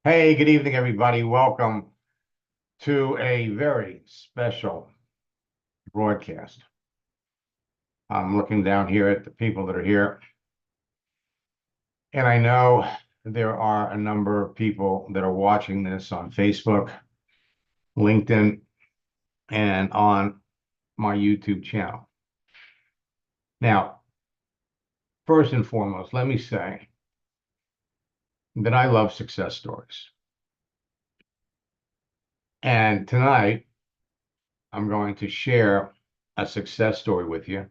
Hey, good evening, everybody. Welcome to a very special broadcast. I'm looking down here at the people that are here, and I know there are a number of people that are watching this on Facebook, LinkedIn, and on my YouTube channel. Now, first and foremost, let me say that I love success stories. And tonight, I'm going to share a success story with you.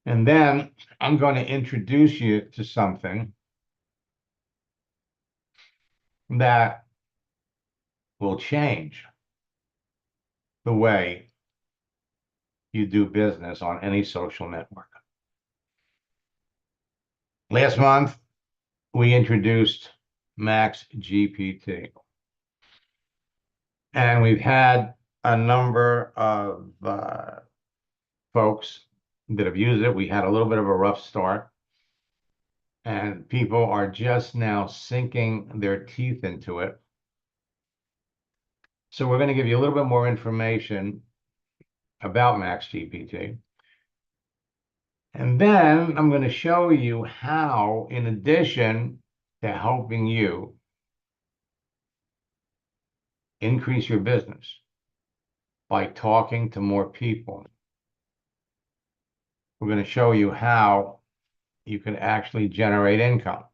And then I'm going to introduce you to something that will change the way you do business on any social network. Last month, we introduced Max GPT, and we've had a number of folks that have used it. We had a little bit of a rough start, and people are just now sinking their teeth into it. So we're going to give you a little bit more information about Max GPT. And then I'm going to show you how, in addition to helping you increase your business by talking to more people, we're going to show you how you can actually generate income.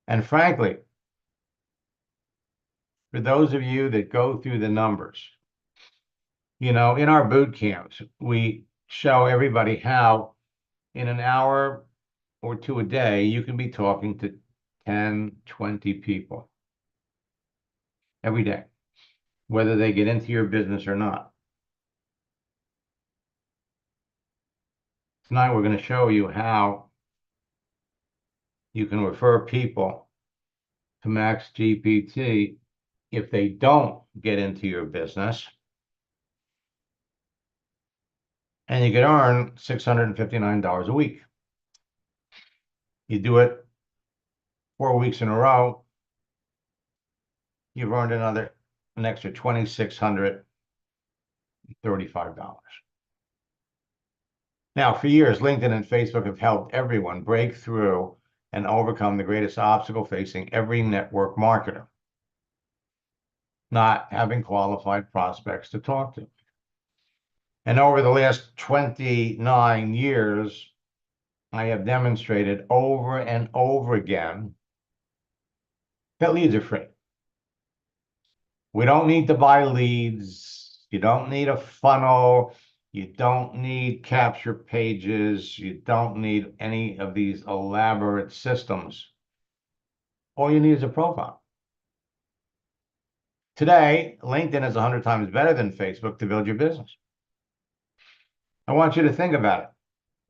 And frankly, for those of you that go through the numbers, in our boot camps, we show everybody how in an hour or two a day, you can be talking to 10, 20 people every day, whether they get into your business or not. Tonight, we're going to show you how you can refer people to Max GPT if they don't get into your business, and you can earn $659 a week. You do it 4 weeks in a row, you've earned an extra $2,635. Now, for years, LinkedIn and Facebook have helped everyone break through and overcome the greatest obstacle facing every network marketer: not having qualified prospects to talk to. And over the last 29 years, I have demonstrated over and over again that leads are free. We don't need to buy leads. You don't need a funnel. You don't need capture pages. You don't need any of these elaborate systems. All you need is a profile. Today, LinkedIn is 100 times better than Facebook to build your business. I want you to think about it.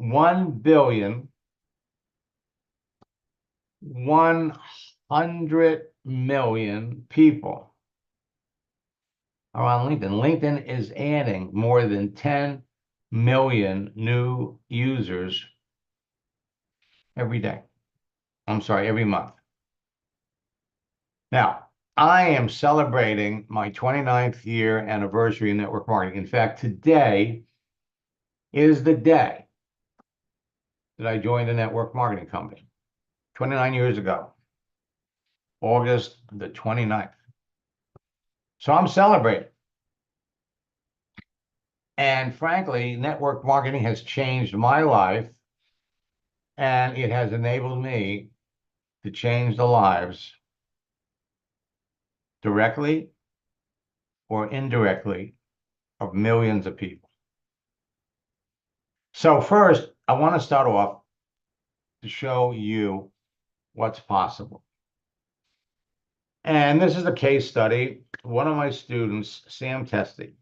1,100,000,000 people are on LinkedIn. LinkedIn is adding more than 10 million new users every day. I'm sorry, every month. Now, I am celebrating my 29th year anniversary in network marketing. In fact, today is the day that I joined a network marketing company 29 years ago, August the 29th. So I'm celebrating. And frankly, network marketing has changed my life, and it has enabled me to change the lives directly or indirectly of millions of people. So first, I want to start off to show you what's possible. And this is a case study. One of my students, Sam Testy.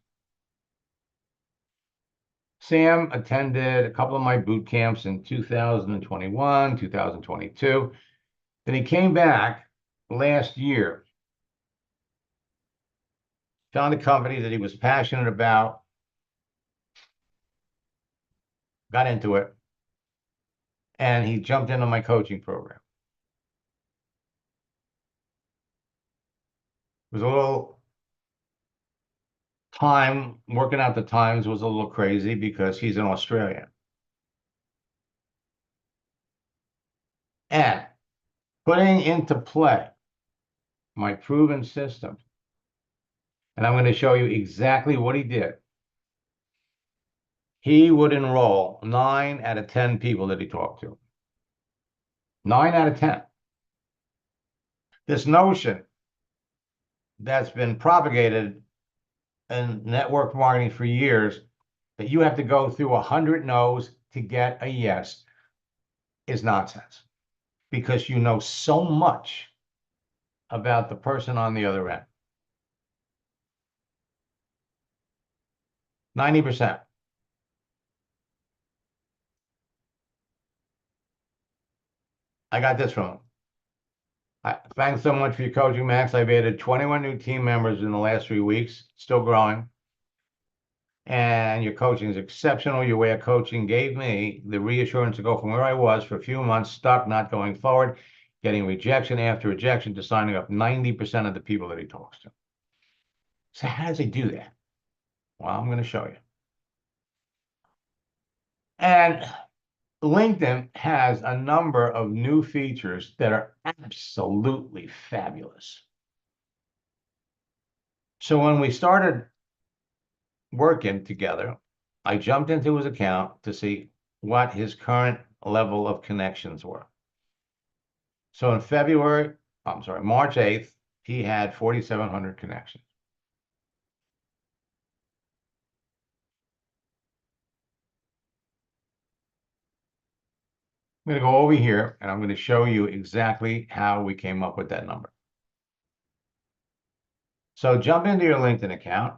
Sam attended a couple of my boot camps in 2021, 2022. Then he came back last year, found a company that he was passionate about, got into it, and he jumped into my coaching program. It was a little time working out the times was a little crazy because he's an Australian. And putting into play my proven system, and I'm going to show you exactly what he did. He would enroll 9 out of 10 people that he talked to. 9 out of 10. This notion that's been propagated in network marketing for years that you have to go through 100 no's to get a yes is nonsense, because you know so much about the person on the other end. 90%. I got this from him. Thanks so much for your coaching, Max. I've added 21 new team members in the last 3 weeks, still growing. And your coaching is exceptional. Your way of coaching gave me the reassurance to go from where I was for a few months, stuck, not going forward, getting rejection after rejection, to signing up 90% of the people that he talks to. So how does he do that? Well, I'm going to show you. And LinkedIn has a number of new features that are absolutely fabulous. So when we started working together, I jumped into his account to see what his current level of connections were. So in March 8th, he had 4,700 connections. I'm going to go over here and I'm going to show you exactly how we came up with that number. So jump into your LinkedIn account,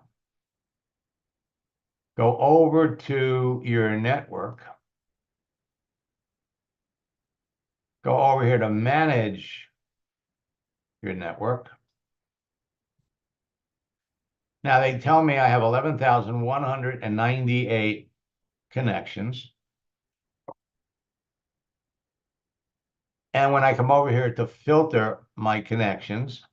go over to your network, go over here to manage your network. Now they tell me I have 11,198 connections. And when I come over here to filter my connections,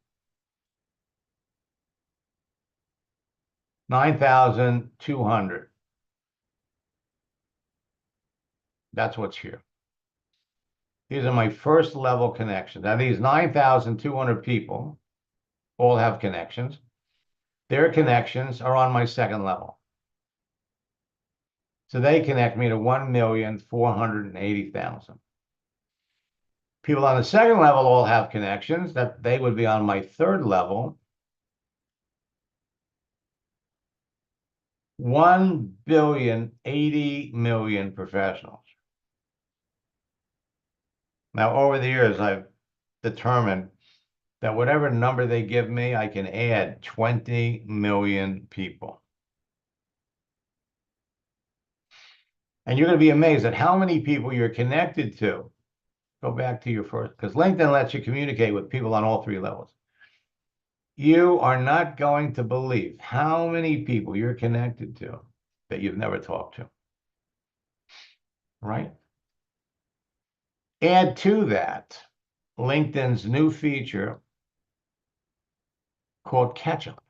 9,200. That's what's here. These are my first level connections. Now, these 9,200 people all have connections. Their connections are on my second level. So they connect me to 1,480,000. People on the second level all have connections that they would be on my third level. 1,080,000,000 professionals. Now, over the years, I've determined that whatever number they give me, I can add 20 million people. And you're going to be amazed at how many people you're connected to. Go back to your first, because LinkedIn lets you communicate with people on all 3 levels. You are not going to believe how many people you're connected to that you've never talked to, right? Add to that LinkedIn's new feature called Catch-up.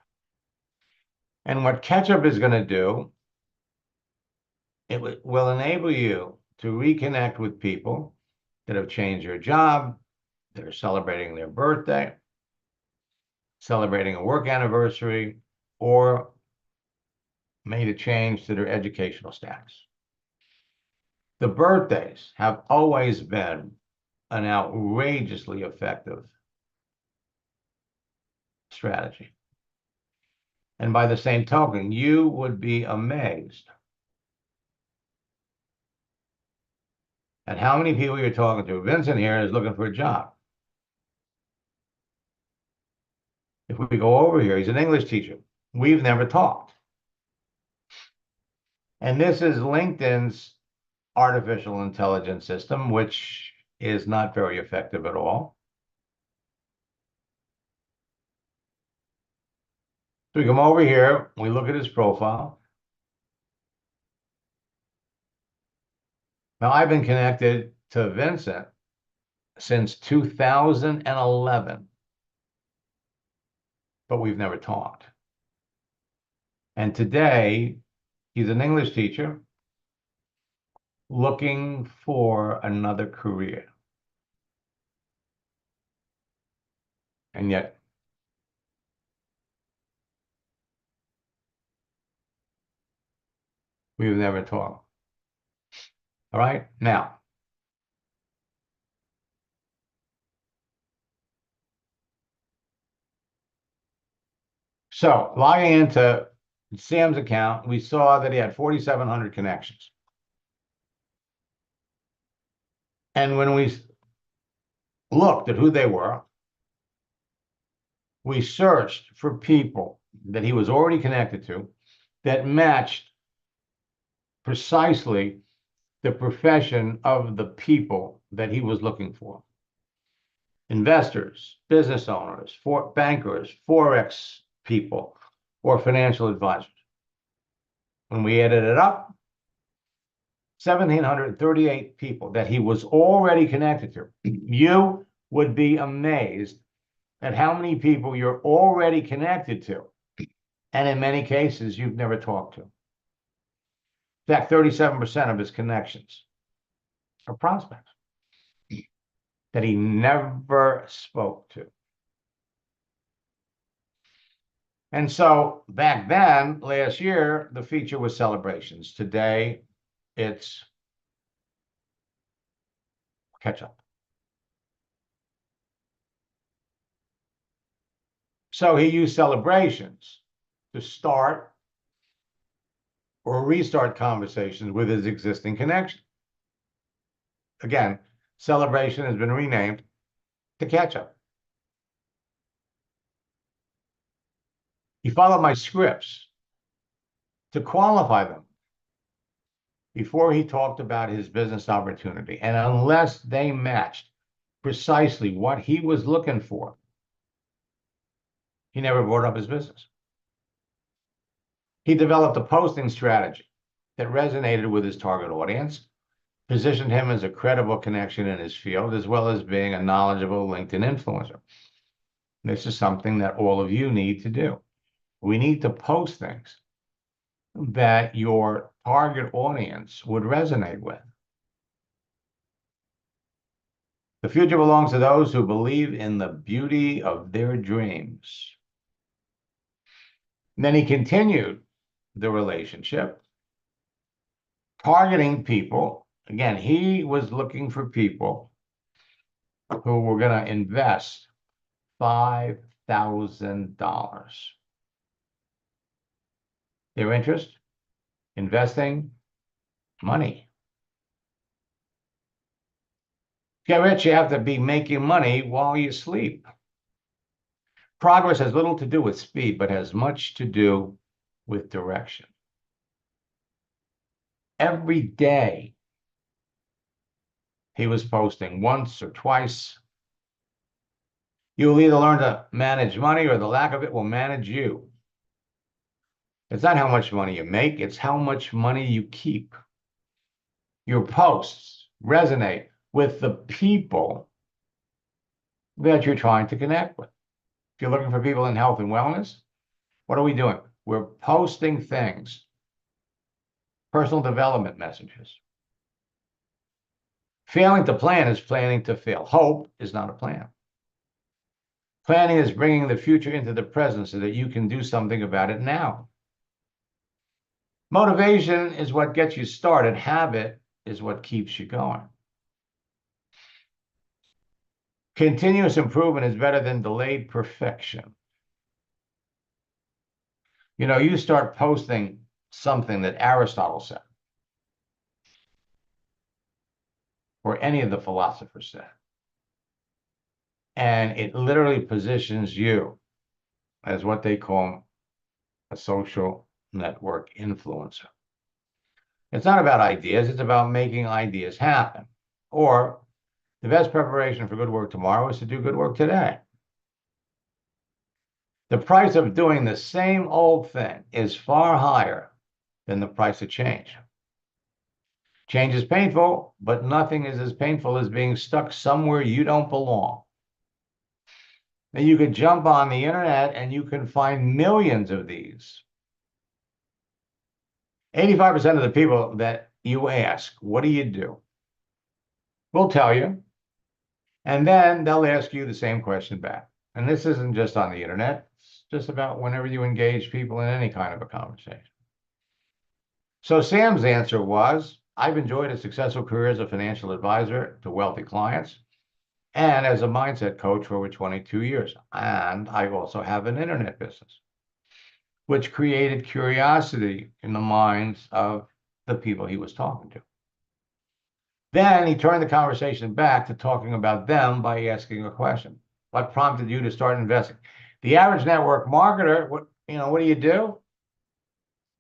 And what Catch-up is going to do, it will enable you to reconnect with people that have changed their job, that are celebrating their birthday, celebrating a work anniversary, or made a change to their educational status. The birthdays have always been an outrageously effective strategy. And by the same token, you would be amazed at how many people you're talking to. Vincent here is looking for a job. If we go over here, he's an English teacher. We've never talked. And this is LinkedIn's artificial intelligence system, which is not very effective at all. So we come over here, we look at his profile. Now, I've been connected to Vincent since 2011, but we've never talked. And today, he's an English teacher looking for another career. And yet, we've never talked. All right, now, so logging into Sam's account, we saw that he had 4,700 connections. And when we looked at who they were, we searched for people that he was already connected to that matched precisely the profession of the people that he was looking for. Investors, business owners, bankers, Forex people, or financial advisors. When we added it up, 1,738 people that he was already connected to. You would be amazed at how many people you're already connected to, and in many cases, you've never talked to. In fact, 37% of his connections are prospects that he never spoke to. And so back then, last year, the feature was celebrations. Today, it's catch up. So he used celebrations to start or restart conversations with his existing connection. Again, celebration has been renamed to catch up. He followed my scripts to qualify them before he talked about his business opportunity. And unless they matched precisely what he was looking for, he never brought up his business. He developed a posting strategy that resonated with his target audience, positioned him as a credible connection in his field, as well as being a knowledgeable LinkedIn influencer. This is something that all of you need to do. We need to post things that your target audience would resonate with. The future belongs to those who believe in the beauty of their dreams. And then he continued the relationship, targeting people. Again, he was looking for people who were going to invest $5,000. Their interest? Investing money. Get rich, you have to be making money while you sleep. Progress has little to do with speed, but has much to do with direction. Every day, he was posting once or twice. You'll either learn to manage money or the lack of it will manage you. It's not how much money you make, it's how much money you keep. Your posts resonate with the people that you're trying to connect with. If you're looking for people in health and wellness, what are we doing? We're posting things, personal development messages. Failing to plan is planning to fail. Hope is not a plan. Planning is bringing the future into the present so that you can do something about it now. Motivation is what gets you started. Habit is what keeps you going. Continuous improvement is better than delayed perfection. You know, you start posting something that Aristotle said, or any of the philosophers said, and it literally positions you as what they call a social network influencer. It's not about ideas, it's about making ideas happen. Or the best preparation for good work tomorrow is to do good work today. The price of doing the same old thing is far higher than the price of change. Change is painful, but nothing is as painful as being stuck somewhere you don't belong. And you could jump on the internet and you can find millions of these. 85% of the people that you ask, what do you do? Will tell you. And then they'll ask you the same question back. And this isn't just on the internet. It's just about whenever you engage people in any kind of a conversation. So Sam's answer was, I've enjoyed a successful career as a financial advisor to wealthy clients and as a mindset coach for over 22 years. And I also have an internet business, which created curiosity in the minds of the people he was talking to. Then he turned the conversation back to talking about them by asking a question. What prompted you to start investing? The average network marketer, what do you do?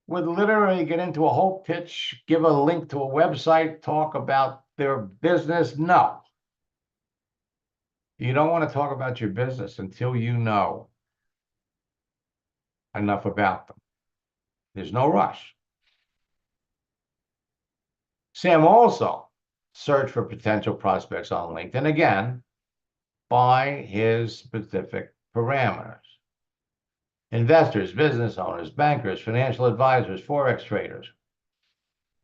Would literally get into a whole pitch, give a link to a website, talk about their business. No. You don't want to talk about your business until you know enough about them. There's no rush. Sam also searched for potential prospects on LinkedIn, again, by his specific parameters. Investors, business owners, bankers, financial advisors, Forex traders.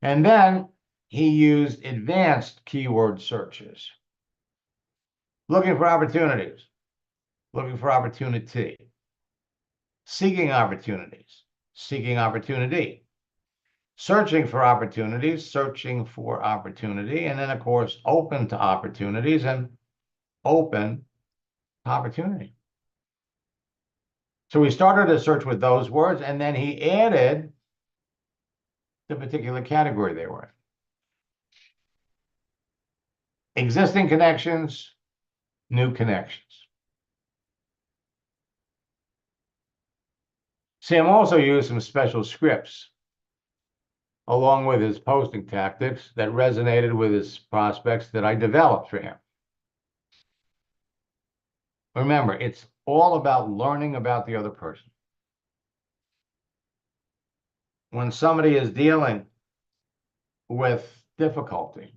And then he used advanced keyword searches. Looking for opportunities, looking for opportunity, seeking opportunities, seeking opportunity, searching for opportunities, searching for opportunity, and then, of course, open to opportunities and open to opportunity. So we started a search with those words, and then he added the particular category they were in. Existing connections, new connections. Sam also used some special scripts along with his posting tactics that resonated with his prospects that I developed for him. Remember, it's all about learning about the other person. When somebody is dealing with difficulty,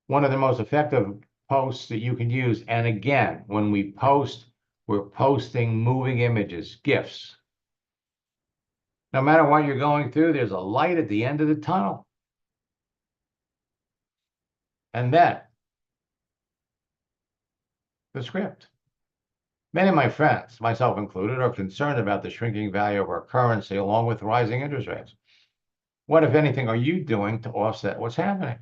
one of the most effective posts that you can use, and again, when we post, we're posting moving images, GIFs. No matter what you're going through, there's a light at the end of the tunnel. And then the script. Many of my friends, myself included, are concerned about the shrinking value of our currency along with rising interest rates. What, if anything, are you doing to offset what's happening?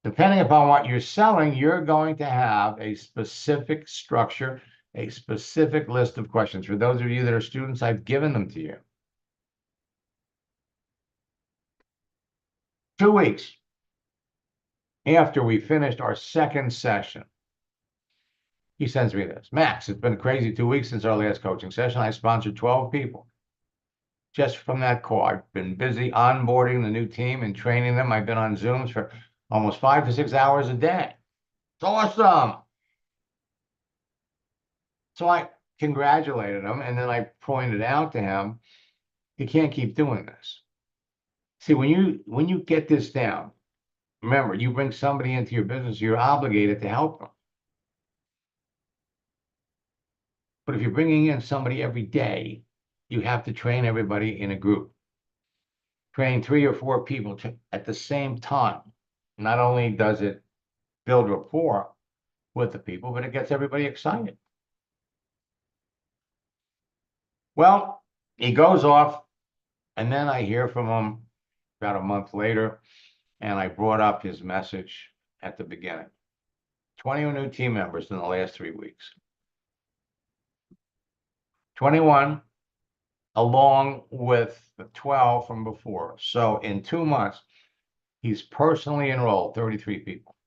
Depending upon what you're selling, you're going to have a specific structure, a specific list of questions. For those of you that are students, I've given them to you. 2 weeks after we finished our second session, he sends me this. Max, it's been a crazy 2 weeks since our last coaching session. I sponsored 12 people. Just from that call, I've been busy onboarding the new team and training them. I've been on Zooms for almost 5 to 6 hours a day. It's awesome. So I congratulated him, and then I pointed out to him, you can't keep doing this. See, when you get this down, remember, you bring somebody into your business, you're obligated to help them. But if you're bringing in somebody every day, you have to train everybody in a group. Train 3 or 4 people at the same time. Not only does it build rapport with the people, but it gets everybody excited. Well, he goes off, and then I hear from him about a month later, and I brought up his message at the beginning. 20 new team members in the last 3 weeks. 21 along with the 12 from before. So in 2 months, he's personally enrolled 33 people.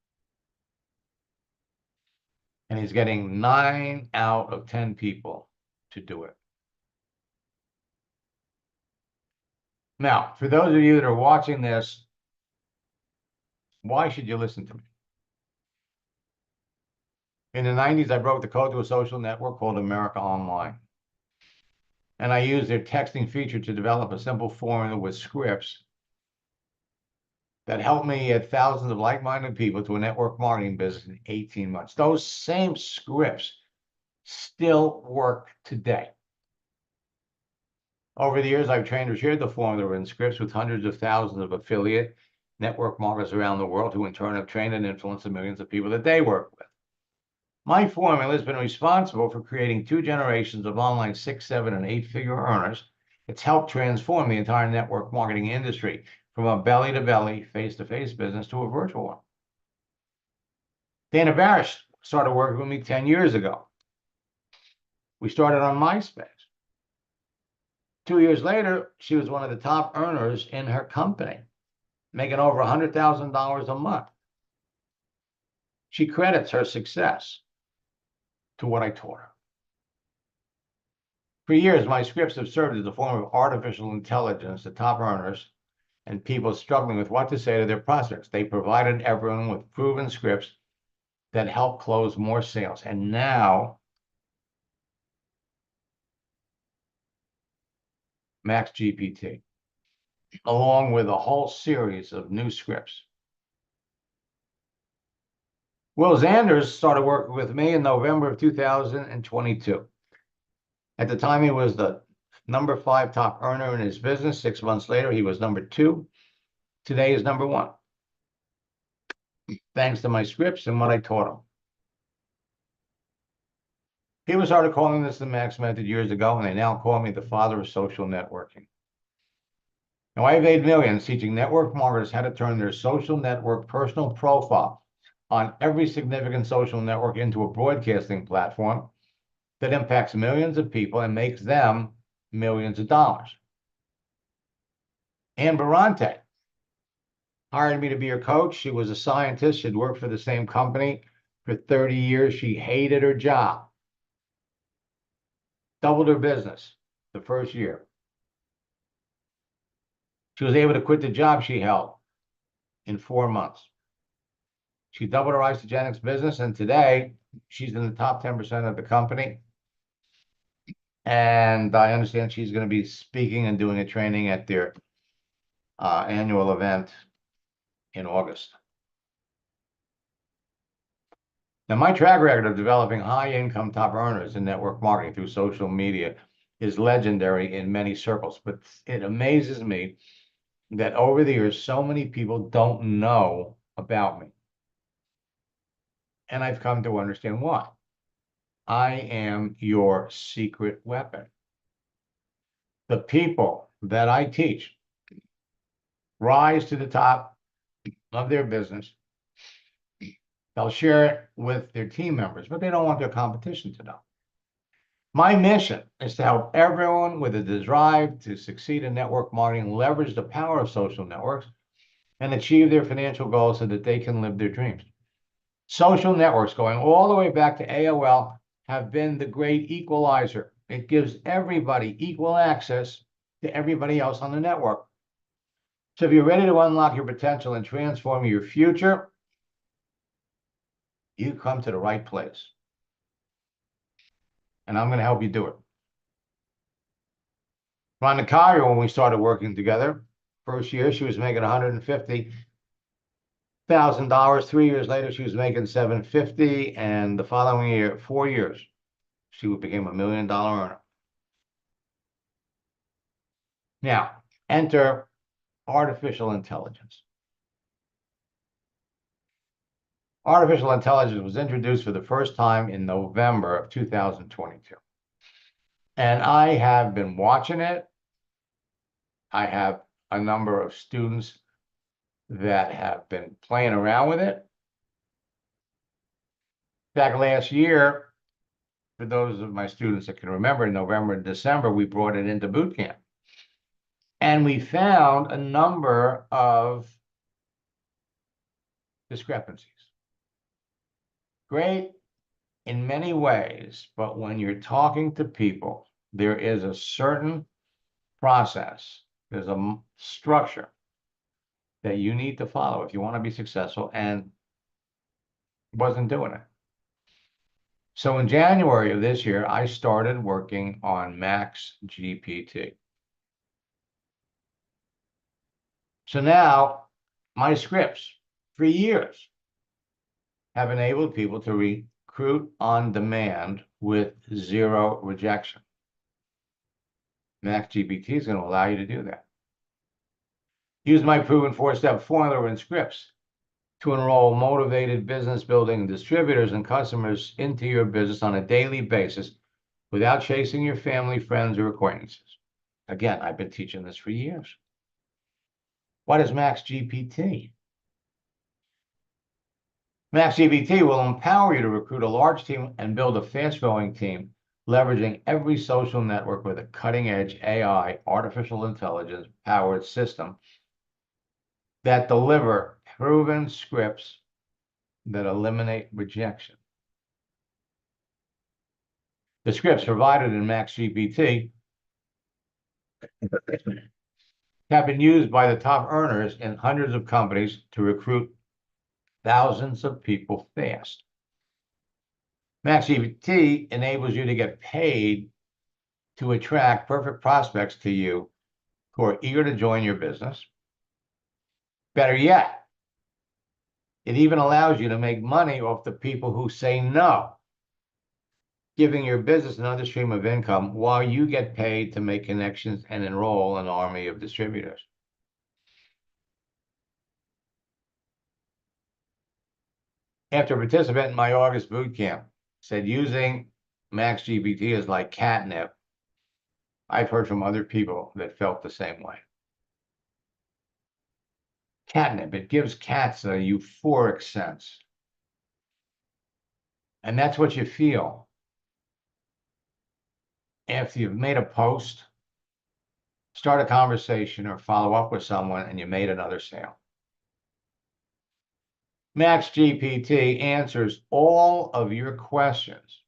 And he's getting 9 out of 10 people to do it. Now, for those of you that are watching this, why should you listen to me? In the 90s, I broke the code to a social network called America Online. and I used their texting feature to develop a simple formula with scripts that helped me add thousands of like-minded people to a network marketing business in 18 months. Those same scripts still work today. Over the years, I've trained or shared the formula and scripts with hundreds of thousands of affiliate network marketers around the world who in turn have trained and influenced the millions of people that they work with. My formula has been responsible for creating 2 generations of online 6, 7, and 8-figure earners. It's helped transform the entire network marketing industry from a belly-to-belly, face-to-face business to a virtual one. Dana Barish started working with me 10 years ago. We started on MySpace. 2 years later, she was one of the top earners in her company, making over $100,000 a month. She credits her success to what I taught her. For years, my scripts have served as a form of artificial intelligence to top earners and people struggling with what to say to their prospects. They provided everyone with proven scripts that help close more sales. And now, Max GPT, along with a whole series of new scripts. Will Zanders started working with me in November of 2022. At the time, he was the number 5 top earner in his business. 6 months later, he was number 2. Today is number 1. Thanks to my scripts and what I taught him. People started calling this the Max Method years ago, and they now call me the father of social networking. Now, I've made millions teaching network marketers how to turn their social network personal profile on every significant social network into a broadcasting platform that impacts millions of people and makes them millions of dollars. Ann Barante hired me to be her coach. She was a scientist. She'd worked for the same company for 30 years. She hated her job. Doubled her business the first year. She was able to quit the job she held in 4 months. She doubled her Isagenix business, and today she's in the top 10% of the company. And I understand she's going to be speaking and doing a training at their annual event in August. Now, my track record of developing high-income top earners in network marketing through social media is legendary in many circles, but it amazes me that over the years, so many people don't know about me. And I've come to understand why. I am your secret weapon. The people that I teach rise to the top of their business. They'll share it with their team members, but they don't want their competition to know. My mission is to help everyone with a drive to succeed in network marketing leverage the power of social networks and achieve their financial goals so that they can live their dreams. Social networks, going all the way back to AOL, have been the great equalizer. It gives everybody equal access to everybody else on the network. So if you're ready to unlock your potential and transform your future, you come to the right place. And I'm going to help you do it. Rhonda Collier, when we started working together, first year she was making $150,000. 3 years later, she was making $750,000, and the following year, 4 years, she became $1 million earner. Now, enter artificial intelligence. Artificial intelligence was introduced for the first time in November of 2022. And I have been watching it. I have a number of students that have been playing around with it. Back last year, for those of my students that can remember, in November and December, we brought it into boot camp. And we found a number of discrepancies. Great in many ways, but when you're talking to people, there is a certain process, there's a structure that you need to follow if you want to be successful, and wasn't doing it. So in January of this year, I started working on Max GPT. So now my scripts for years have enabled people to recruit on demand with zero rejection. Max GPT is going to allow you to do that. Use my proven 4-step formula in scripts to enroll motivated business building distributors and customers into your business on a daily basis without chasing your family, friends, or acquaintances. Again, I've been teaching this for years. What is Max GPT? Max GPT will empower you to recruit a large team and build a fast-growing team, leveraging every social network with a cutting-edge AI, artificial intelligence-powered system that deliver proven scripts that eliminate rejection. The scripts provided in Max GPT have been used by the top earners in hundreds of companies to recruit thousands of people fast. Max GPT enables you to get paid to attract perfect prospects to you who are eager to join your business. Better yet, it even allows you to make money off the people who say no, giving your business another stream of income while you get paid to make connections and enroll an army of distributors. After a participant in my August boot camp said using Max GPT is like catnip, I've heard from other people that felt the same way. Catnip, it gives cats a euphoric sense. And that's what you feel after you've made a post, start a conversation, or follow up with someone, and you made another sale. Max GPT answers all of your questions.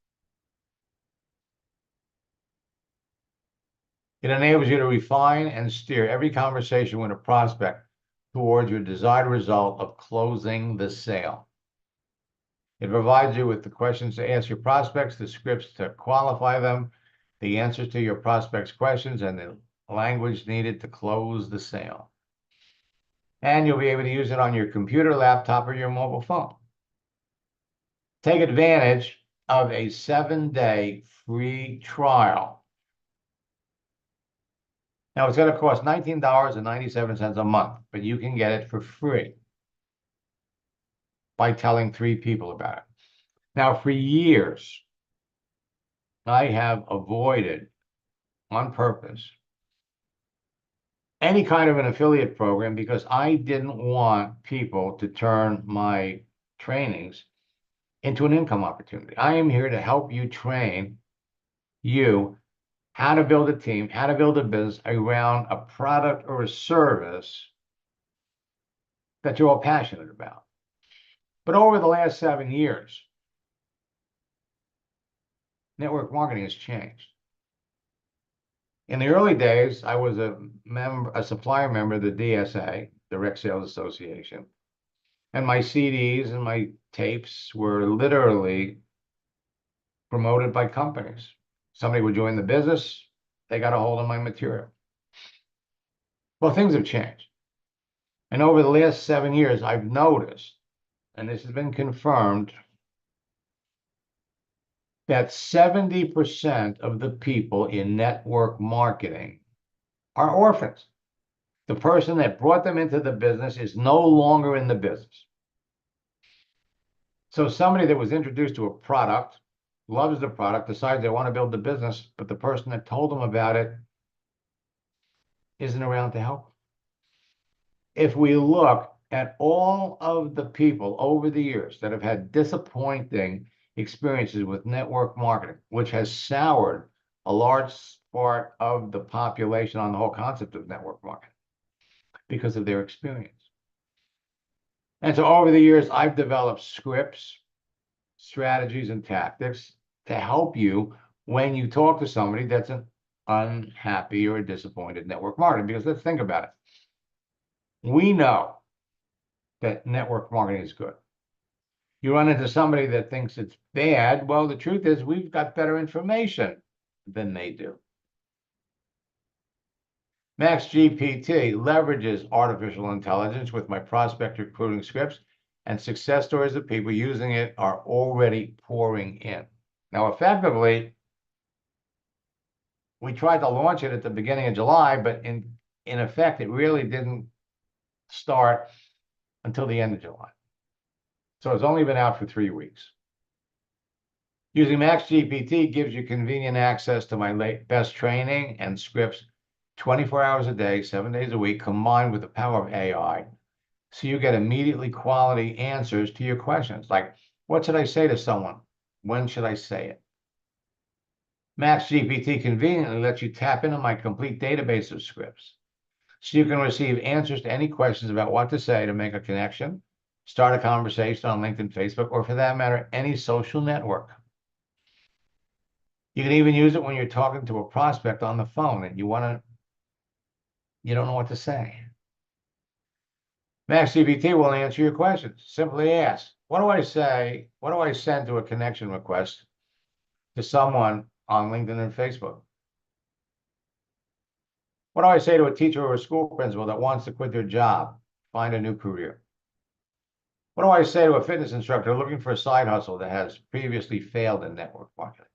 It enables you to refine and steer every conversation with a prospect towards your desired result of closing the sale. It provides you with the questions to ask your prospects, the scripts to qualify them, the answers to your prospects' questions, and the language needed to close the sale. And you'll be able to use it on your computer, laptop, or your mobile phone. Take advantage of a 7-day free trial. Now, it's going to cost $19.97 a month, but you can get it for free by telling 3 people about it. Now, for years, I have avoided on purpose any kind of an affiliate program because I didn't want people to turn my trainings into an income opportunity. I am here to help you train you how to build a team, how to build a business around a product or a service that you're all passionate about. But over the last 7 years, network marketing has changed. In the early days, I was a supplier member of the DSA, Direct Sales Association, and my CDs and my tapes were literally promoted by companies. Somebody would join the business, they got a hold of my material. Well, things have changed. And over the last 7 years, I've noticed, and this has been confirmed, that 70% of the people in network marketing are orphans. The person that brought them into the business is no longer in the business. So somebody that was introduced to a product, loves the product, decides they want to build the business, but the person that told them about it isn't around to help. If we look at all of the people over the years that have had disappointing experiences with network marketing, which has soured a large part of the population on the whole concept of network marketing because of their experience. And so over the years, I've developed scripts, strategies, and tactics to help you when you talk to somebody that's an unhappy or a disappointed network marketer. Because let's think about it. We know that network marketing is good. You run into somebody that thinks it's bad. Well, the truth is we've got better information than they do. MaxGPT leverages artificial intelligence with my prospect recruiting scripts, and success stories of people using it are already pouring in. Now, effectively, we tried to launch it at the beginning of July, but in effect, it really didn't start until the end of July. So it's only been out for 3 weeks. Using MaxGPT gives you convenient access to my best training and scripts 24 hours a day, 7 days a week, combined with the power of AI. So you get immediately quality answers to your questions. Like, what should I say to someone? When should I say it? MaxGPT conveniently lets you tap into my complete database of scripts. So you can receive answers to any questions about what to say to make a connection, start a conversation on LinkedIn, Facebook, or for that matter, any social network. You can even use it when you're talking to a prospect on the phone and you don't know what to say. MaxGPT will answer your questions. Simply ask, what do I say? What do I send to a connection request to someone on LinkedIn and Facebook? What do I say to a teacher or a school principal that wants to quit their job, find a new career? What do I say to a fitness instructor looking for a side hustle that has previously failed in network marketing?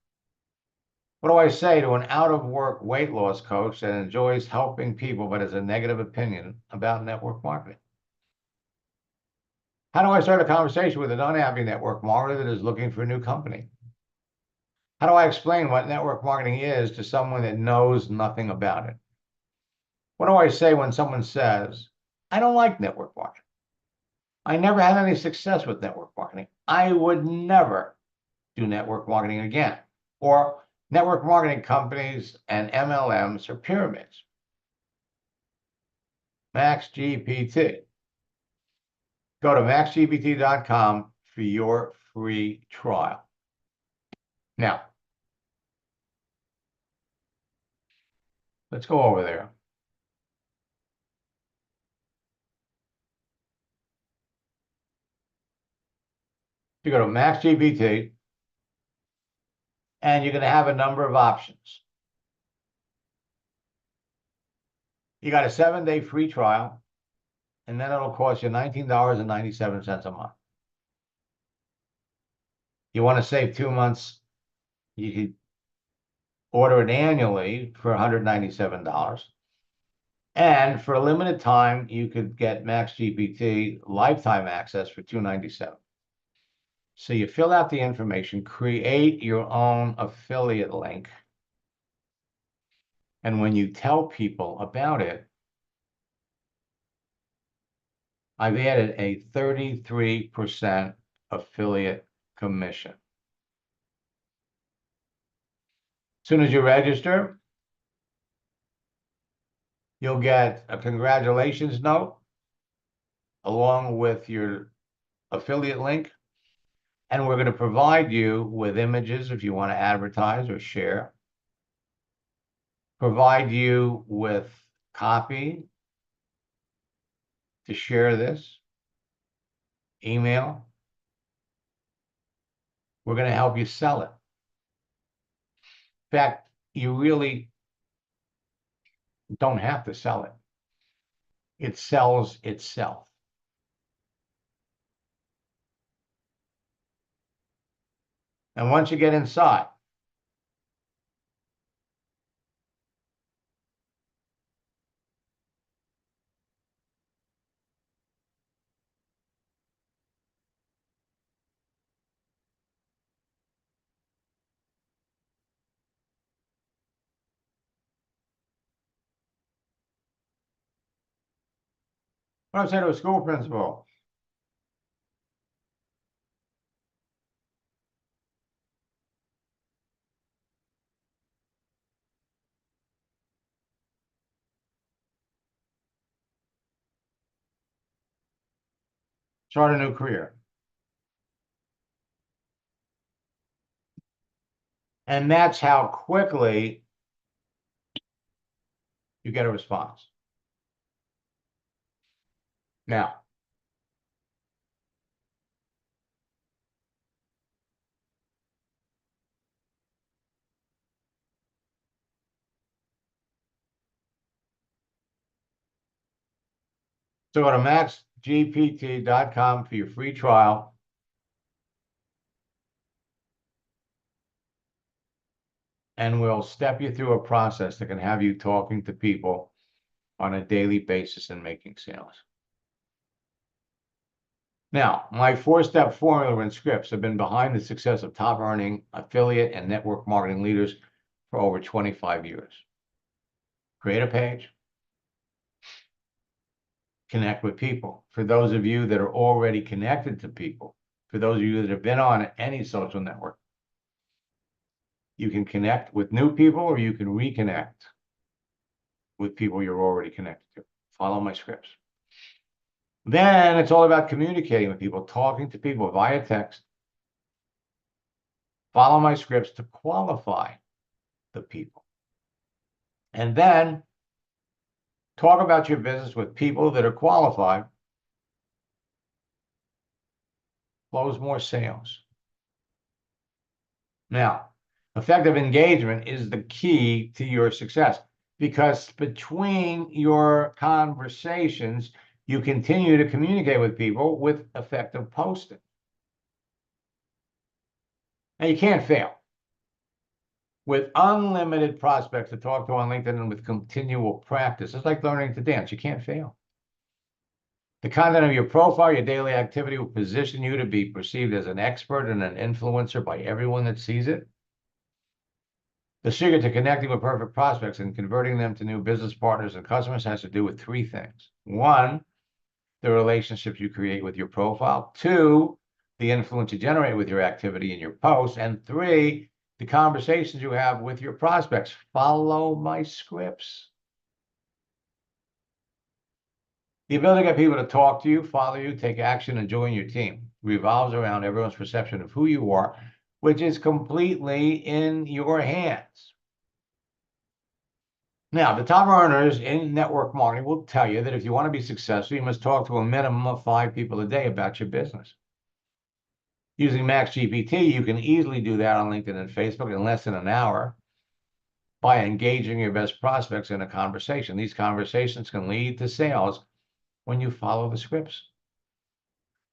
What do I say to an out-of-work weight loss coach that enjoys helping people but has a negative opinion about network marketing? How do I start a conversation with an unhappy network marketer that is looking for a new company? How do I explain what network marketing is to someone that knows nothing about it? What do I say when someone says, I don't like network marketing. I never had any success with network marketing. I would never do network marketing again. Or network marketing companies and MLMs are pyramids. MaxGPT. Go to maxgpt.com for your free trial. Now, let's go over there. You go to MaxGPT, and you're going to have a number of options. You got a 7-day free trial, and then it'll cost you $19.97 a month. You want to save 2 months, you could order it annually for $197. And for a limited time, you could get MaxGPT lifetime access for $297. So you fill out the information, create your own affiliate link. And when you tell people about it, I've added a 33% affiliate commission. As soon as you register, you'll get a congratulations note along with your affiliate link. And we're going to provide you with images if you want to advertise or share. Provide you with copy to share this. Email. We're going to help you sell it. In fact, you really don't have to sell it. It sells itself. And once you get inside, what I say to a school principal, start a new career. And that's how quickly you get a response. Now, So go to maxgpt.com for your free trial. And we'll step you through a process that can have you talking to people on a daily basis and making sales. Now, my four-step formula and scripts have been behind the success of top earning affiliate and network marketing leaders for over 25 years. Create a page, connect with people. For those of you that are already connected to people, for those of you that have been on any social network, you can connect with new people or you can reconnect with people you're already connected to. Follow my scripts. Then it's all about communicating with people, talking to people via text. Follow my scripts to qualify the people. And then talk about your business with people that are qualified. Close more sales. Now, effective engagement is the key to your success because between your conversations, you continue to communicate with people with effective posting. And you can't fail. With unlimited prospects to talk to on LinkedIn and with continual practice, it's like learning to dance. You can't fail. The content of your profile, your daily activity will position you to be perceived as an expert and an influencer by everyone that sees it. The secret to connecting with perfect prospects and converting them to new business partners and customers has to do with three things. One, the relationships you create with your profile. Two, the influence you generate with your activity in your posts. And three, the conversations you have with your prospects. Follow my scripts. The ability to get people to talk to you, follow you, take action, and join your team revolves around everyone's perception of who you are, which is completely in your hands. Now, the top earners in network marketing will tell you that if you want to be successful, you must talk to a minimum of 5 people a day about your business. Using MaxGPT, you can easily do that on LinkedIn and Facebook in less than an hour by engaging your best prospects in a conversation. These conversations can lead to sales when you follow the scripts.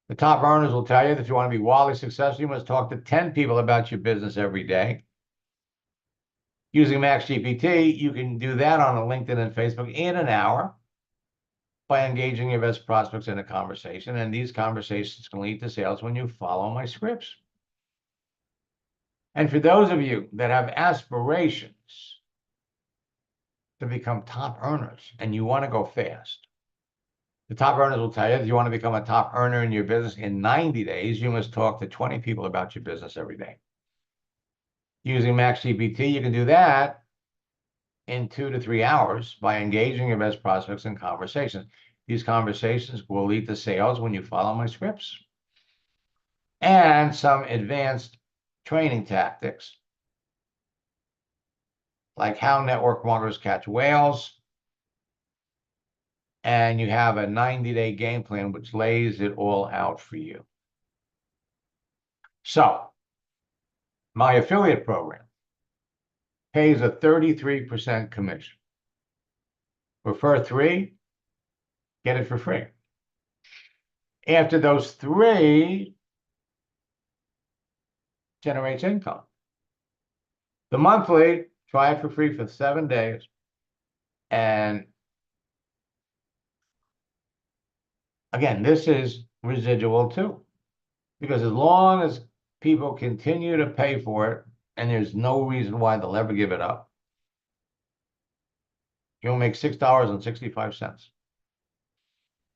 The top earners will tell you that if you want to be wildly successful, you must talk to 10 people about your business every day. Using MaxGPT, you can do that on a LinkedIn and Facebook in an hour by engaging your best prospects in a conversation. And these conversations can lead to sales when you follow my scripts. And for those of you that have aspirations to become top earners and you want to go fast, the top earners will tell you that if you want to become a top earner in your business in 90 days, you must talk to 20 people about your business every day. Using MaxGPT, you can do that in 2 to 3 hours by engaging your best prospects in conversations. These conversations will lead to sales when you follow my scripts. And some advanced training tactics, like how network marketers catch whales. And you have a 90-day game plan which lays it all out for you. So, my affiliate program pays a 33% commission. Refer 3, get it for free. After those 3, generates income. The monthly, try it for free for 7 days. And again, this is residual too. Because as long as people continue to pay for it, and there's no reason why they'll ever give it up, you'll make $6.65.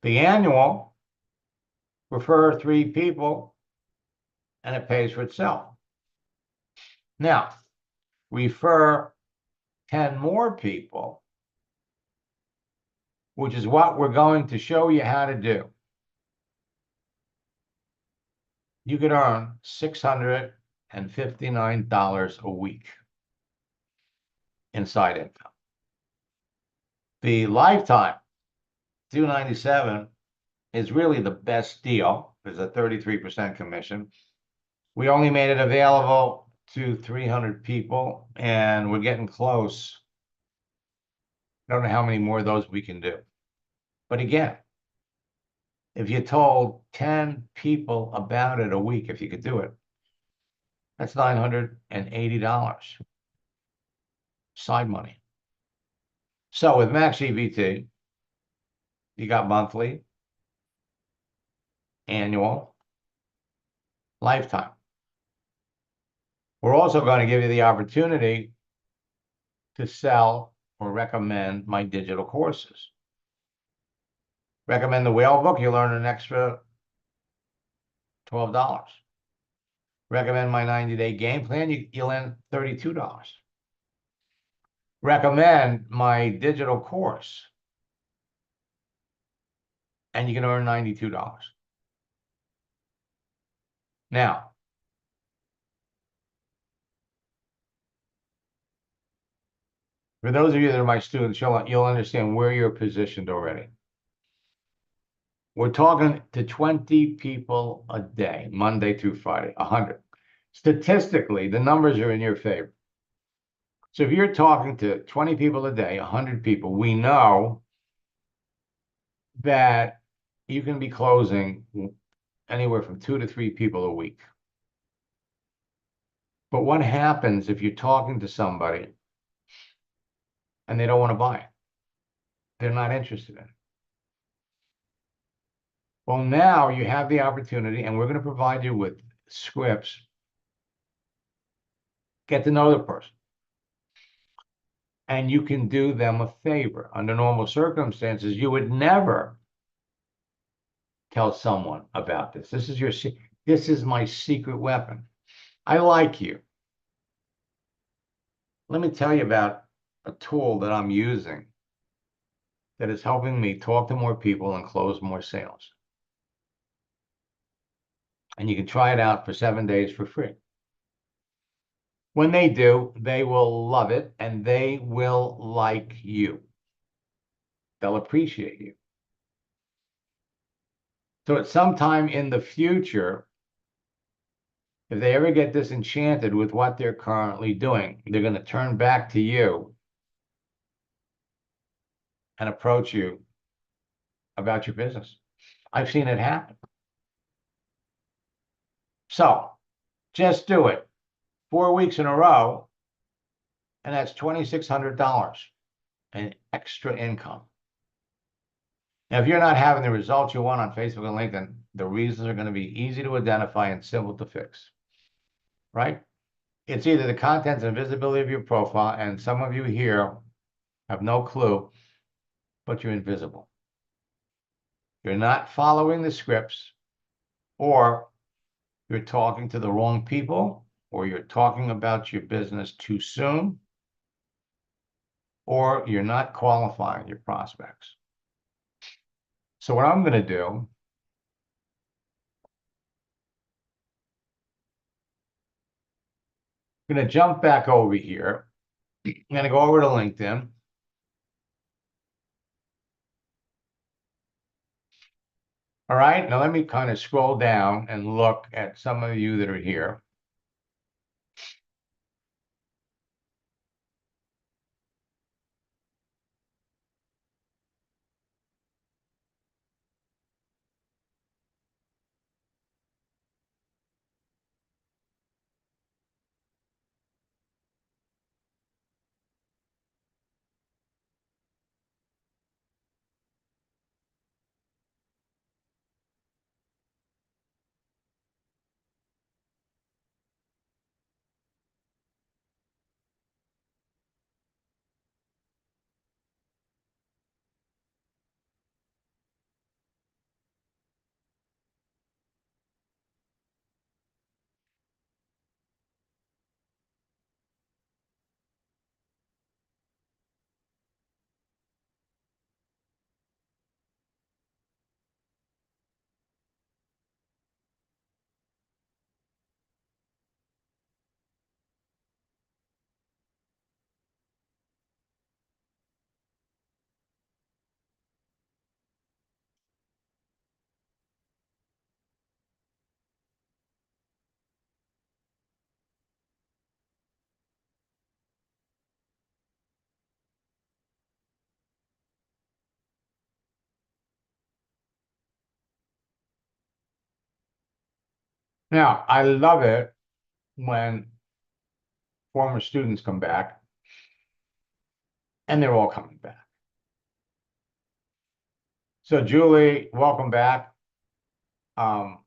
The annual, refer 3 people, and it pays for itself. Now, refer 10 more people, which is what we're going to show you how to do. You could earn $659 a week in side income. The lifetime $297 is really the best deal. There's a 33% commission. We only made it available to 300 people, and we're getting close. I don't know how many more of those we can do. But again, If you told 10 people about it a week, if you could do it, that's $980 side money. So with Max EVT, you got monthly, annual, lifetime. We're also going to give you the opportunity to sell or recommend my digital courses. Recommend the whale book, you learn an extra $12. Recommend my 90-day game plan, you'll earn $32. Recommend my digital course, and you can earn $92. Now, for those of you that are my students, you'll understand where you're positioned already. We're talking to 20 people a day, Monday through Friday, 100. Statistically, the numbers are in your favor. So if you're talking to 20 people a day, 100 people, we know that you can be closing anywhere from 2 to 3 people a week. But what happens if you're talking to somebody and they don't want to buy it? They're not interested in it. Well, now you have the opportunity, and we're going to provide you with scripts. Get to know the person. And you can do them a favor. Under normal circumstances, you would never tell someone about this. This is my secret weapon. I like you. Let me tell you about a tool that I'm using that is helping me talk to more people and close more sales. And you can try it out for 7 days for free. When they do, they will love it and they will like you. They'll appreciate you. So at some time in the future, if they ever get disenchanted with what they're currently doing, they're going to turn back to you and approach you about your business. I've seen it happen. So just do it 4 weeks in a row, and that's $2,600 in extra income. Now, if you're not having the results you want on Facebook and LinkedIn, the reasons are going to be easy to identify and simple to fix, right? It's either the contents and visibility of your profile, and some of you here have no clue, but you're invisible. You're not following the scripts, or you're talking to the wrong people, or you're talking about your business too soon, or you're not qualifying your prospects. So what I'm going to do, I'm going to jump back over here. I'm going to go over to LinkedIn. All right, now let me kind of scroll down and look at some of you that are here. Now, I love it when former students come back, and they're all coming back. So, Julie, welcome back. Wow,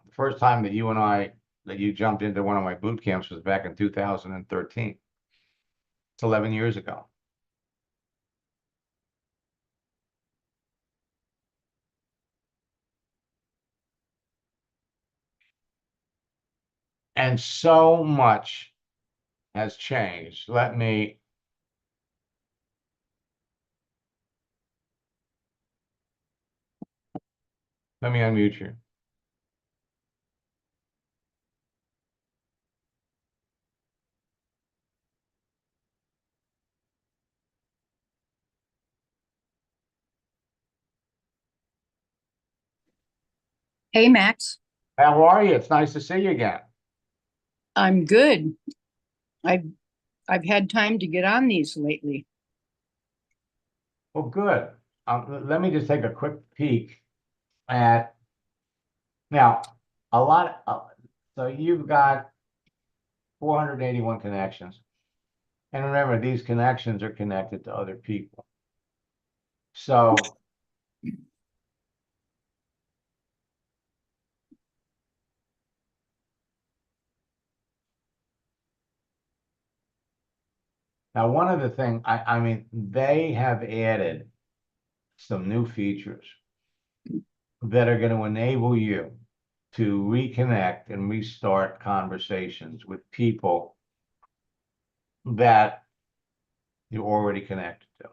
the first time that you jumped into one of my boot camps was back in 2013. It's 11 years ago. And so much has changed. Let me unmute you. Hey, Max. How are you? It's nice to see you again. I'm good. I've I've had time to get on these lately. Well, good. Let me just take a quick peek at now. A lot. So you've got 481 connections, and remember, these connections are connected to other people. So now, one of the things I mean, they have added some new features that are going to enable you to reconnect and restart conversations with people that you're already connected to.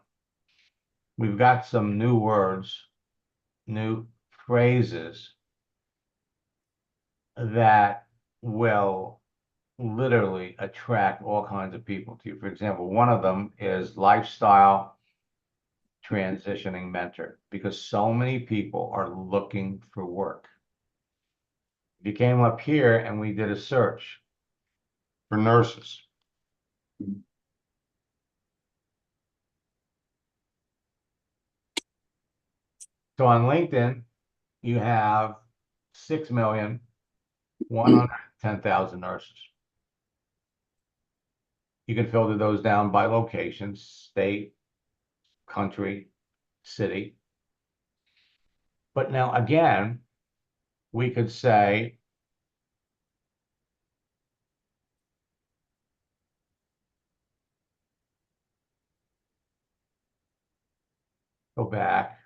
We've got some new words, new phrases that will literally attract all kinds of people to you. For example, one of them is lifestyle transitioning mentor, because so many people are looking for work. If you came up here and we did a search for nurses, so on LinkedIn, you have 6,110,000 nurses. You can filter those down by location, state, country, city. But now again, we could say, go back.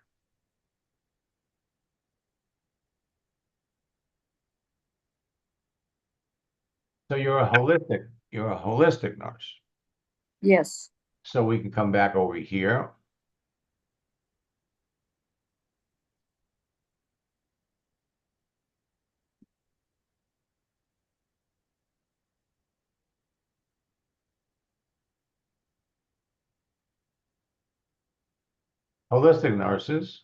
So you're a holistic nurse. Yes. So we can come back over here. Holistic nurses.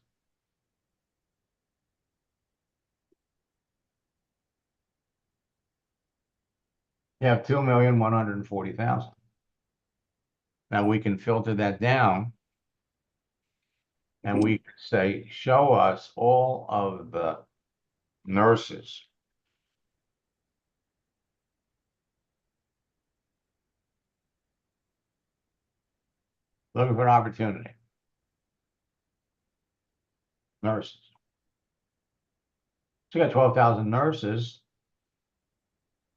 You have 2,140,000. Now we can filter that down, and we could say, show us all of the nurses looking for an opportunity. Nurses. So you got 12,000 nurses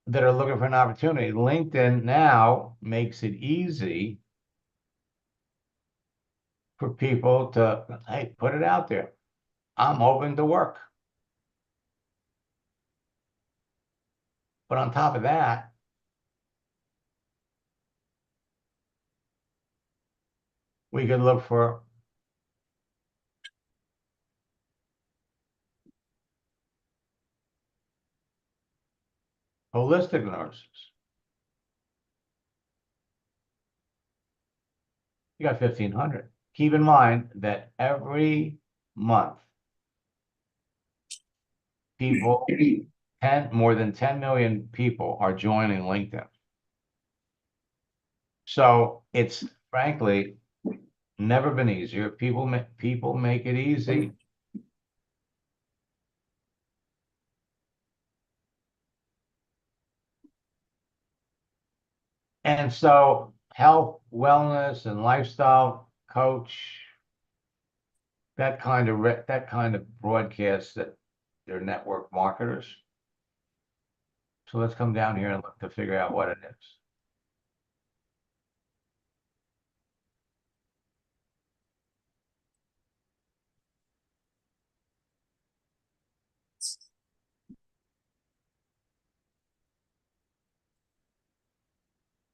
that are looking for an opportunity. LinkedIn now makes it easy for people to, hey, put it out there. I'm open to work. But on top of that, we could look for holistic nurses. You got 1,500. Keep in mind that every month, people, more than 10 million people are joining LinkedIn. So it's frankly never been easier. People make it easy And so health, wellness, and lifestyle coach, that kind of broadcast that they're network marketers. So let's come down here and look to figure out what it is.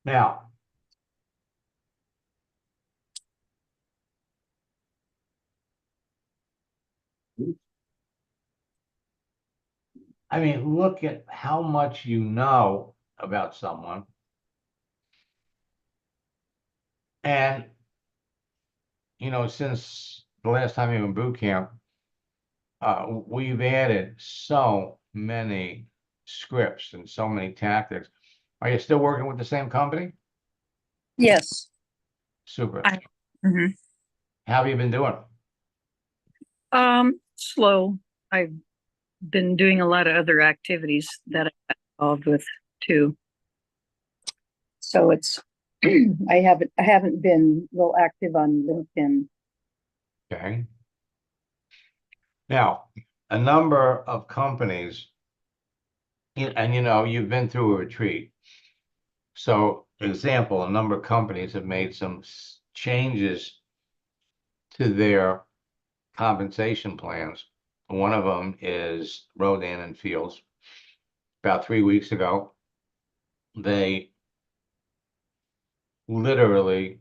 Now, I mean, look at how much you know about someone. And, since the last time you were in boot camp, we've added so many scripts and so many tactics. Are you still working with the same company? Yes. Super. Mhm. How have you been doing? Slow. I've been doing a lot of other activities that I got involved with too. So it's I haven't been real active on LinkedIn. Okay. Now, a number of companies, and you've been through a retreat. So, example, a number of companies have made some changes to their compensation plans. One of them is Rodan and Fields. About 3 weeks ago, they literally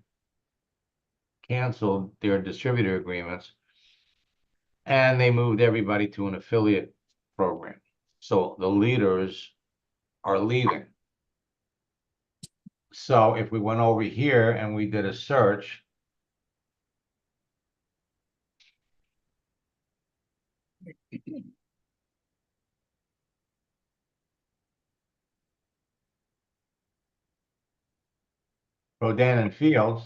canceled their distributor agreements and they moved everybody to an affiliate program. So the leaders are leaving. So if we went over here and we did a search, Rodan and Fields,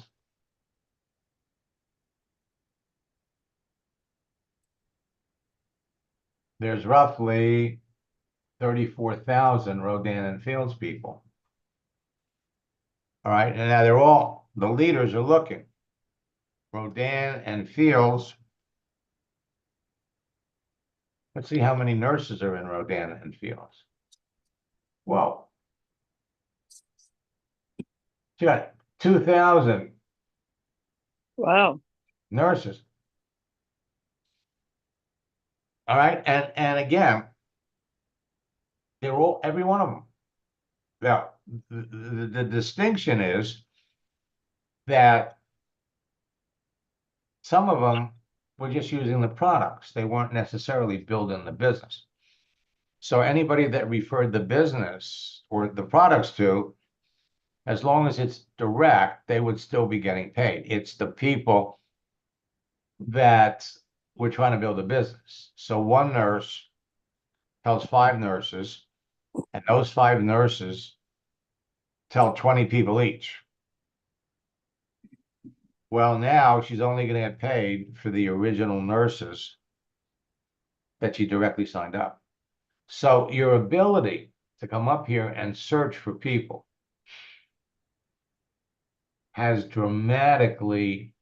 there's roughly 34,000 Rodan and Fields people. All right, and now the leaders are looking. Rodan and Fields. Let's see how many nurses are in Rodan and Fields. Well, you got 2,000 Wow. nurses. All right, and again, every one of them. Now, the distinction is that some of them were just using the products. They weren't necessarily building the business. So anybody that referred the business or the products to, as long as it's direct, they would still be getting paid. It's the people that were trying to build a business. So one nurse tells 5 nurses, and those 5 nurses tell 20 people each. Well, now she's only going to get paid for the original nurses that she directly signed up. So your ability to come up here and search for people has dramatically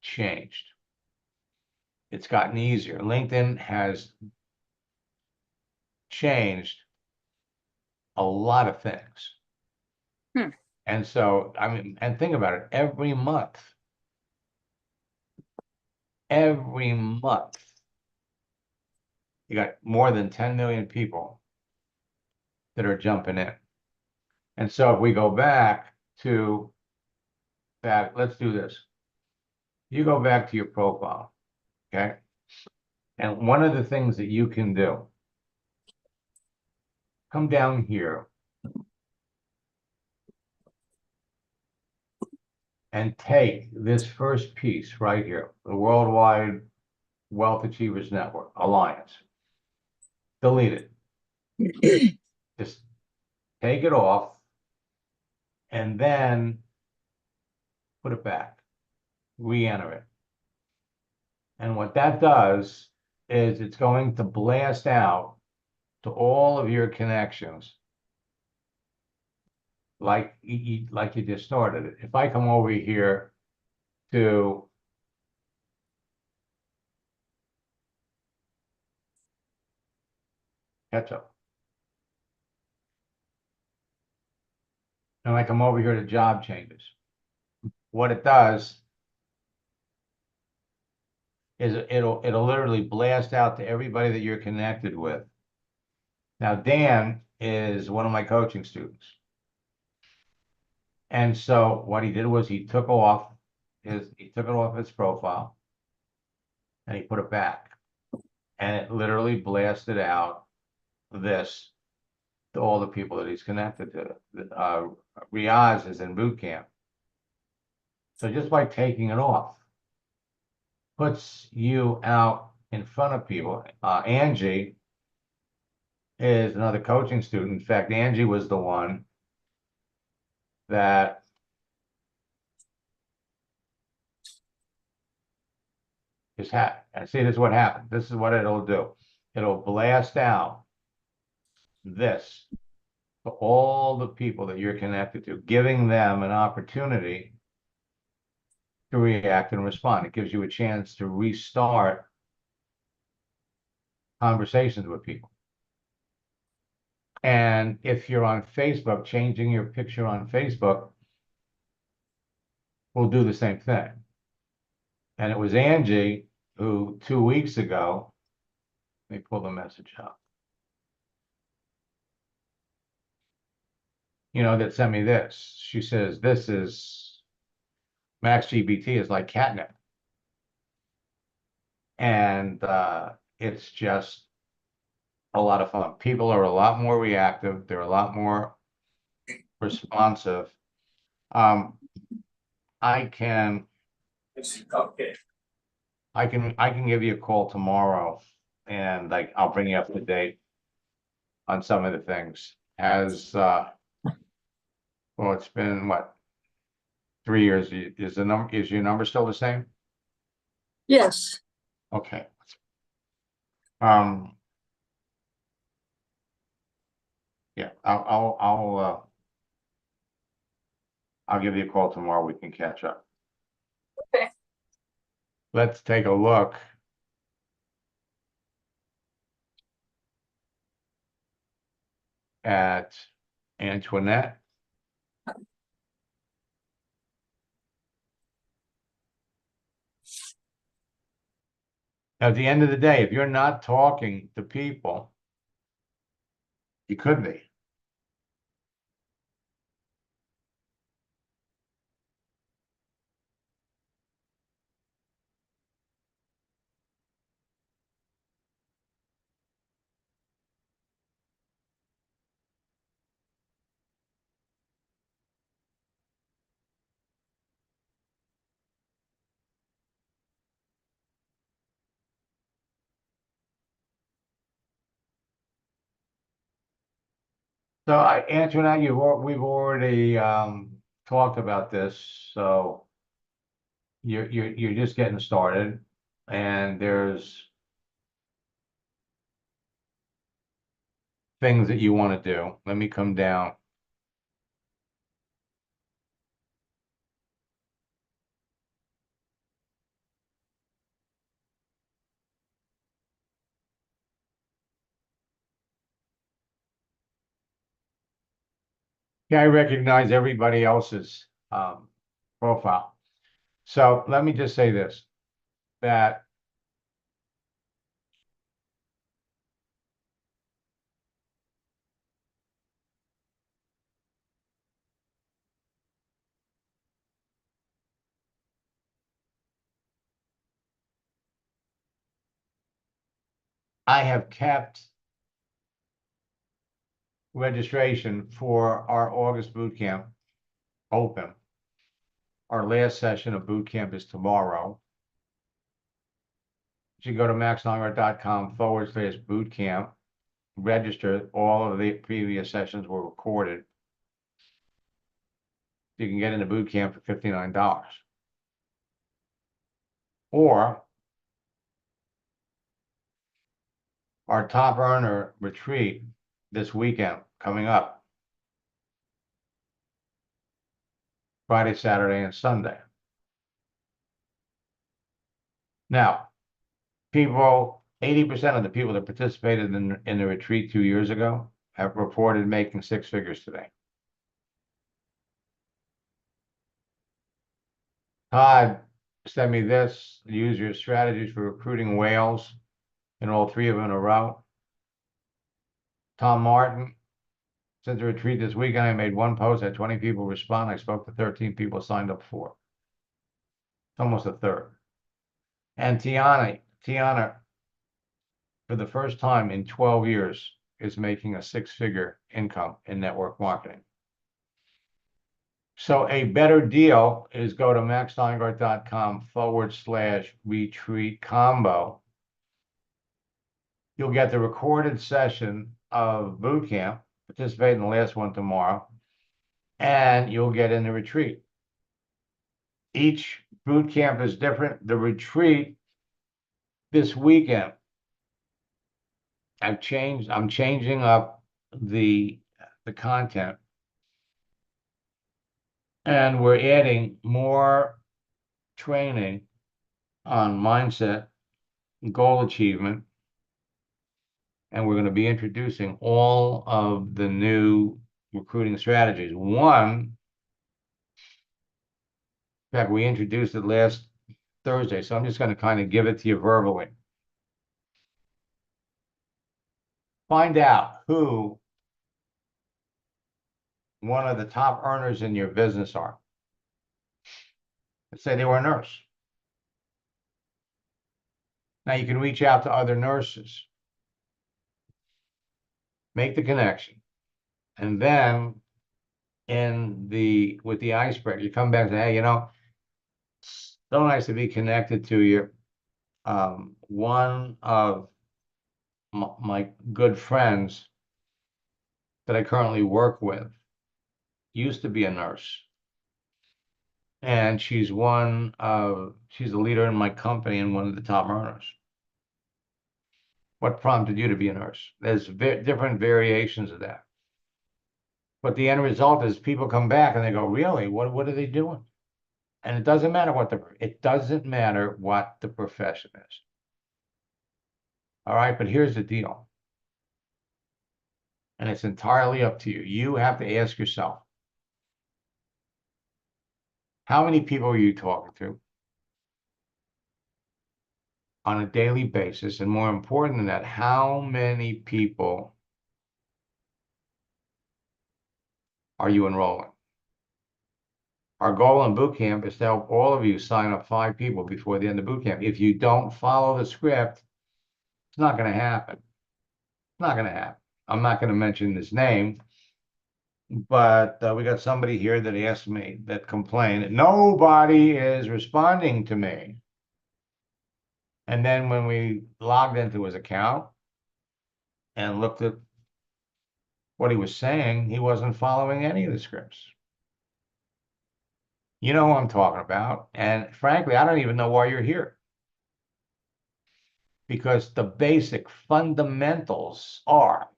changed. It's gotten easier. LinkedIn has changed a lot of things. And so, I mean, and think about it, every month, you got more than 10 million people that are jumping in. And so if we go back to that, let's do this. You go back to your profile, okay? And one of the things that you can do, come down here and take this first piece right here, the Worldwide Wealth Achievers Network Alliance. Delete it. Just take it off and then put it back. Re-enter it. And what that does is it's going to blast out to all of your connections like like you just started it. If I come over here to ketchup, and I come over here to job changes, what it does is it'll literally blast out to everybody that you're connected with. Now, Dan is one of my coaching students. And so what he did was he took it off his profile and he put it back. And it literally blasted out this to all the people that he's connected to. Riaz is in boot camp. So just by taking it off, puts you out in front of people. Angie is another coaching student. In fact, Angie was the one that is and see, this is what happened. This is what it'll do. It'll blast out this to all the people that you're connected to, giving them an opportunity to react and respond. It gives you a chance to restart conversations with people. And if you're on Facebook, changing your picture on Facebook will do the same thing. And it was Angie who 2 weeks ago, let me pull the message up, that sent me this. She says, this is Max GBT is like catnip. And it's just a lot of fun. People are a lot more reactive. They're a lot more responsive. I can give you a call tomorrow and I'll bring you up to date on some of the things. Well, it's been what, 3 years? Is your number still the same? Yes. Okay. Yeah, I'll give you a call tomorrow. We can catch up. Okay. Let's take a look at Antoinette. At the end of the day, if you're not talking to people, you could be. So, Antoinette, we've already talked about this. So you're just getting started, and there's things that you want to do. Let me come down. Yeah, I recognize everybody else's profile. So let me just say this, that I have kept registration for our August boot camp open. Our last session of boot camp is tomorrow. You go to maxlongart.com/boot camp, register. All of the previous sessions were recorded. You can get into boot camp for $59. Or our top earner retreat this weekend coming up. Friday, Saturday, and Sunday. Now, 80% of the people that participated in the retreat 2 years ago have reported making 6 figures today. Todd sent me this, use your strategies for recruiting whales in all 3 of them in a row. Tom Martin, since the retreat this weekend, I made 1 post, had 20 people respond. I spoke to 13 people, signed up 4. It's almost a third. And Tiana, for the first time in 12 years, is making a 6-figure income in network marketing. So a better deal is go to maxsteingart.com/retreat combo. You'll get the recorded session of boot camp, participate in the last one tomorrow, and you'll get in the retreat. Each boot camp is different. The retreat this weekend, I'm changing up the content, and we're adding more training on mindset, goal achievement, and we're going to be introducing all of the new recruiting strategies. One, in fact, we introduced it last Thursday, so I'm just going to kind of give it to you verbally. Find out who one of the top earners in your business are. Let's say they were a nurse. Now you can reach out to other nurses, make the connection, and then with the icebreaker, you come back and say, hey, so nice to be connected to you. One of my good friends that I currently work with used to be a nurse, and she's a leader in my company and one of the top earners. What prompted you to be a nurse? There's different variations of that. But the end result is people come back and they go, really? What are they doing? And it doesn't matter what the profession is. All right, but here's the deal. And it's entirely up to you. You have to ask yourself, how many people are you talking to on a daily basis? And more important than that, how many people are you enrolling? Our goal in boot camp is to help all of you sign up 5 people before the end of boot camp. If you don't follow the script, it's not going to happen. It's not going to happen. I'm not going to mention his name, but we got somebody here that complained that nobody is responding to me. And then when we logged into his account and looked at what he was saying, he wasn't following any of the scripts. You know who I'm talking about. And frankly, I don't even know why you're here. Because the basic fundamentals are,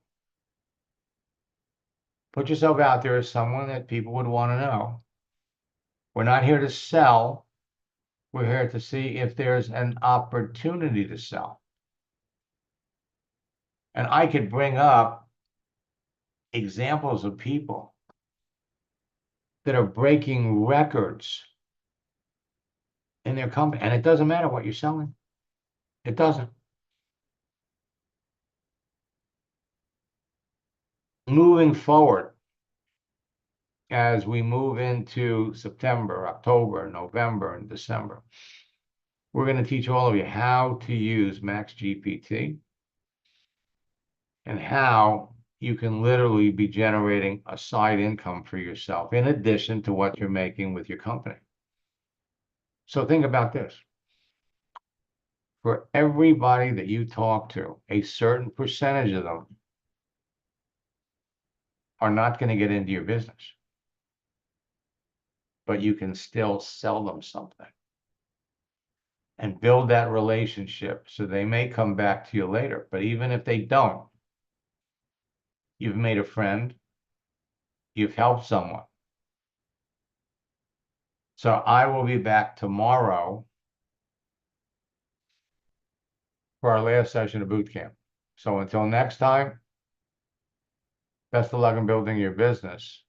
put yourself out there as someone that people would want to know. We're not here to sell. We're here to see if there's an opportunity to sell. And I could bring up examples of people that are breaking records in their company. And it doesn't matter what you're selling. It doesn't. Moving forward, as we move into September, October, November, and December, we're going to teach all of you how to use MaxGPT and how you can literally be generating a side income for yourself in addition to what you're making with your company. So think about this. For everybody that you talk to, a certain percentage of them are not going to get into your business, but you can still sell them something and build that relationship so they may come back to you later. But even if they don't, you've made a friend, you've helped someone. So I will be back tomorrow for our last session of boot camp. So until next time, best of luck in building your business.